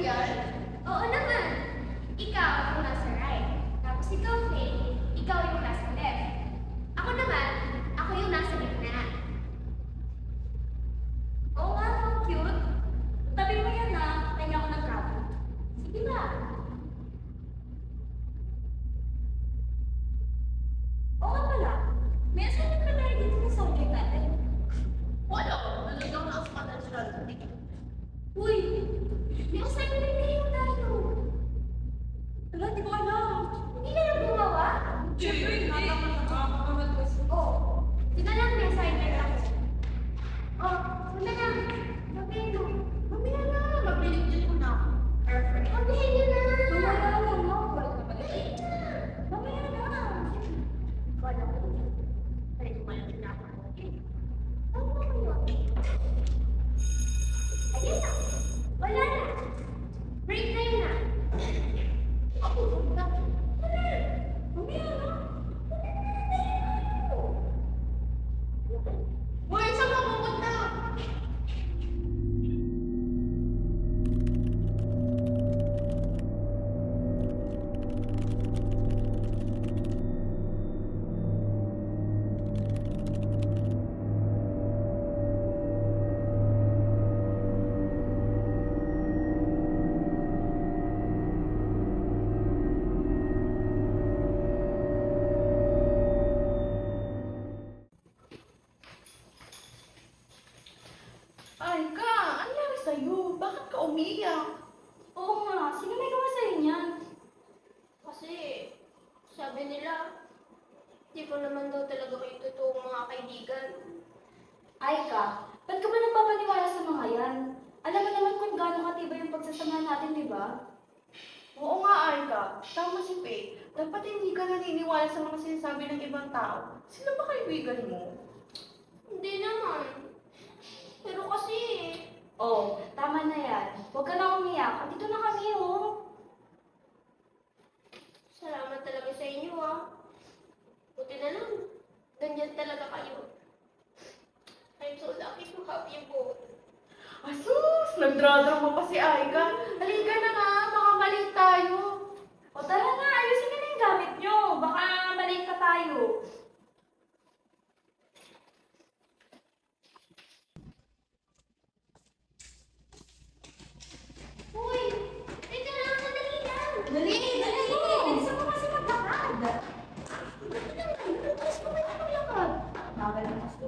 legal? Oo naman. Ikaw yung nasa right. Tapos ikaw, Faye, ikaw yung nasa left. Ako naman, ako yung nasa gitna. Oo nga, ang cute. Tabi mo yan na. Kanya ako ng kapo. Sige ba? Oo nga pala. May assignment pa tayo dito sa subject natin. Wala ko, nalagaw na ako sa natural. Uy! May assignment kayo tayo. Wala, di ko alam. Hindi ka lang gumawa? Siyempre, hindi. Oo. Sige lang, may assignment ako. Oh, wala na. Mabilo. Mamaya na. Magbili ko na ako. Perfect. Mabilo na. Mamaya na. Wala ka ba? Dali na. Mamaya na. Wala ko. Ay, kumain na ako. Ano ba kayo? Ayun na. Wala na. Break time na. Ako, na. Mamaya na. Uy, saan ka pupunta? Ay ka, ano nangyari sa'yo? Bakit ka umiyak? Oo nga. Sino may gawa sa'yo niyan? Kasi, sabi nila, di ko naman daw talaga kayo totoong mga kaibigan. Ay ka, ba't ka ba nagpapaniwala sa mga yan? Alam mo naman kung gaano katibay yung pagsasamahan natin, di ba? Oo nga, Arka. Tama si Faye. Dapat hindi ka naniniwala sa mga sinasabi ng ibang tao. Sino ba kaibigan mo? Hindi naman. Pero kasi, Oh, tama na yan. Huwag ka na umiyak. Andito na kami, oh. salamat talaga sa inyo Buti na lang, ganyan talaga kayo. I'm so lucky to have you both. Asus! Nagdradrama pa si Aika. Halika na nga, baka mali tayo. O tara na, ayusin niyo na yung gamit niyo. Baka malate pa tayo. Uy, ito lang, madali lang. Dali, dali. Bilisan mo kasi maglakad. Bukas mo kayo maglakad. Bagal na kasi.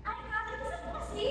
Ay, bilisan mo kasi.